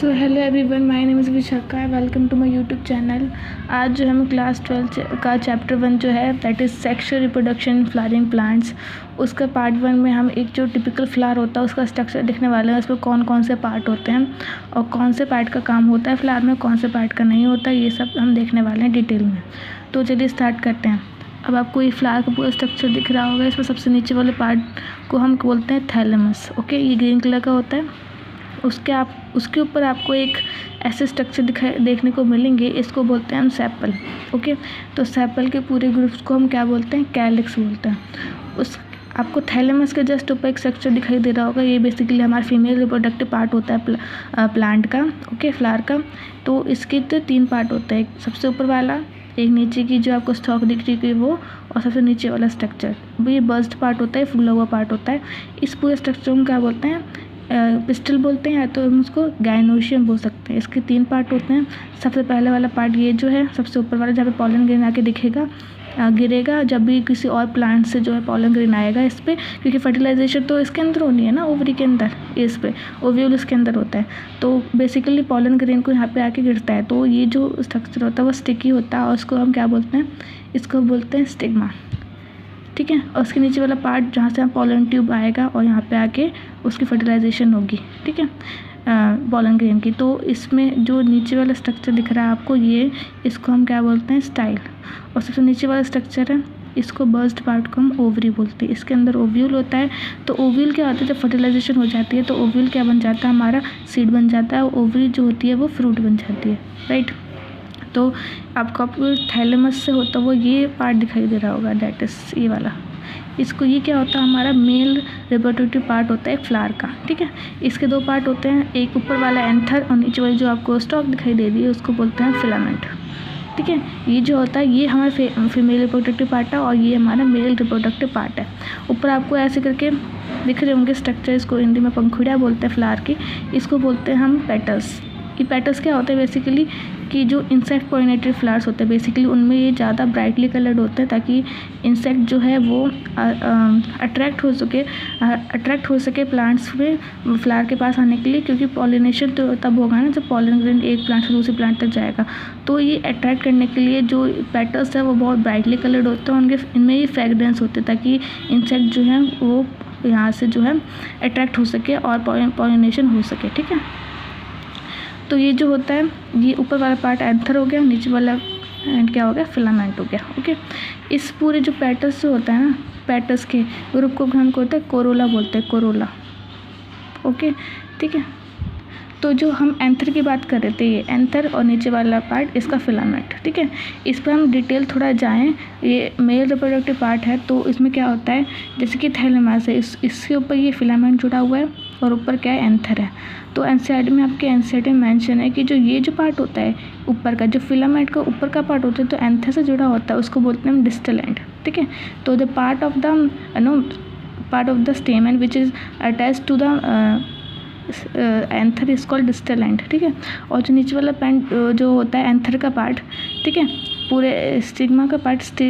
So hello everyone, my name is Vishakha, welcome to my YouTube channel. आज जो हम class 12 का चैप्टर 1 जो है that is sexual reproduction in flowering plants, उसका पार्ट 1 में हम एक जो टिपिकल फ्लावर होता है उसका स्ट्रक्चर देखने वाले हैं। उसमें कौन कौन से पार्ट होते हैं और कौन से पार्ट का काम होता है फ्लावर में, कौन से पार्ट का नहीं होता, ये सब हम देखने वाले हैं डिटेल में। तो चलिए स्टार्ट करते हैं। अब आपको ये फ्लावर का पूरा स्ट्रक्चर दिख रहा होगा। इसमें सबसे नीचे वाले पार्ट को हम बोलते हैं थैलेमस। ओके, ये ग्रीन कलर का होता है। उसके ऊपर आपको एक ऐसे स्ट्रक्चर देखने को मिलेंगे, इसको बोलते हैं हम सेपल। ओके, तो सेपल के पूरे ग्रुप्स को हम क्या बोलते हैं? कैलिक्स बोलते हैं। उस आपको थैलेमस के जस्ट ऊपर एक स्ट्रक्चर दिखाई दे रहा होगा, ये बेसिकली हमारा फीमेल रिप्रोडक्टिव पार्ट होता है प्लांट का। ओके, फ्लावर का। तो इसके तो 3 पार्ट होते हैं, सबसे ऊपर वाला, एक नीचे की जो आपको स्टॉक दिख रही है वो, और सबसे नीचे वाला स्ट्रक्चर ये बर्स्ट पार्ट होता है, फूला हुआ पार्ट होता है। इस पूरे स्ट्रक्चर को क्या बोलते हैं? पिस्टल बोलते हैं, या तो हम उसको गायनोशियम बोल सकते हैं। इसके 3 पार्ट होते हैं। सबसे पहले वाला पार्ट ये जो है सबसे ऊपर वाला, जहाँ पे पॉलन ग्रेन आके दिखेगा गिरेगा जब भी किसी और प्लांट से जो है पॉलन ग्रेन आएगा इस पर, क्योंकि फर्टिलाइजेशन तो इसके अंदर होनी है ना, ओवरी के अंदर, इस पे ओव्यूल इसके अंदर होता है। तो बेसिकली पॉलन ग्रेन को यहाँ पे आके गिरता है, तो ये जो स्ट्रक्चर होता है वो स्टिकी होता है और उसको हम क्या बोलते हैं? इसको बोलते हैं स्टिग्मा। ठीक है, और उसके नीचे वाला पार्ट जहाँ से हम पॉलन ट्यूब आएगा और यहाँ पे आके उसकी फर्टिलाइजेशन होगी। ठीक है, पॉलन ग्रेन की। तो इसमें जो नीचे वाला स्ट्रक्चर दिख रहा है आपको, ये इसको हम क्या बोलते हैं? स्टाइल। और सबसे नीचे वाला स्ट्रक्चर है, इसको बर्स्ट पार्ट को हम ओवरी बोलते हैं। इसके अंदर ओव्यूल होता है। तो ओव्यूल क्या होता है? जब फर्टिलाइजेशन हो जाती है तो ओव्यूल क्या बन जाता है? हमारा सीड बन जाता है, और ओवरी जो होती है वो फ्रूट बन जाती है। राइट, तो आपको थैलेमस से होता वो ये पार्ट दिखाई दे रहा होगा, दैट इज़ ये वाला। इसको ये क्या होता है? हमारा मेल रिप्रोडक्टिव पार्ट होता है फ्लावर का। ठीक है, इसके 2 पार्ट होते हैं, एक ऊपर वाला एंथर और नीचे वाली जो आपको स्टॉक दिखाई दे रही है उसको बोलते हैं फिलामेंट। ठीक है, ये जो होता है ये हमारा फीमेल रिप्रोडक्टिव पार्ट है और ये हमारा मेल रिप्रोडक्टिव पार्ट है। ऊपर आपको ऐसे करके दिख रहे होंगे स्ट्रक्चर, इसको हिंदी में पंखुड़ियाँ बोलते हैं फ्लावर की। इसको बोलते हैं हम पेटल्स। ये पेटल्स क्या होते हैं? बेसिकली कि जो इंसेक्ट पॉलिनेटेड फ्लावर्स होते हैं बेसिकली उनमें ये ज़्यादा ब्राइटली कलर्ड होते हैं, ताकि इंसेक्ट जो है वो अट्रैक्ट हो सके प्लांट्स में फ्लावर के पास आने के लिए, क्योंकि पॉलिनेशन तो तब होगा ना जब पॉलन ग्रेन एक प्लांट से दूसरे प्लांट तक जाएगा। तो ये अट्रैक्ट करने के लिए जो पेटल्स है वो बहुत ब्राइटली कलर्ड होते हैं, इनमें ये फ्रेगरेंस होते हैं, ताकि इंसेक्ट जो है वो यहाँ से जो है अट्रैक्ट हो सके और पॉलिनेशन हो सके। ठीक है, तो ये जो होता है ये ऊपर वाला पार्ट एंथर हो गया, नीचे वाला क्या हो गया? फिलामेंट हो गया। ओके, इस पूरे जो पेटल्स जो होता है ना, पेटल्स के ग्रुप को हम होता है कोरोला बोलते हैं, कोरोला। ओके, ठीक है, तो जो हम एंथर की बात कर रहे थे, ये एंथर और नीचे वाला पार्ट इसका फिलामेंट। ठीक है, इस पर हम डिटेल थोड़ा जाएं। ये मेल रिप्रोडक्टिव पार्ट है, तो इसमें क्या होता है? जैसे कि थैलेमस है, इसके ऊपर ये फिलामेंट जुड़ा हुआ है और ऊपर क्या है? एंथर है। तो एनसीईआरटी में आपके एनसीईआरटी में मेंशन है कि जो ये जो पार्ट होता है ऊपर का, जो फिलामेंट का ऊपर का पार्ट होता है तो एंथर से जुड़ा होता है, उसको बोलते हैं हम डिस्टल एंड। ठीक है, तो the part of the stamen which is attached to the anther is called distal end. ठीक है, और जो नीचे वाला जो होता है एंथर का पार्ट, ठीक है, पूरे स्टिग्मा का पार्ट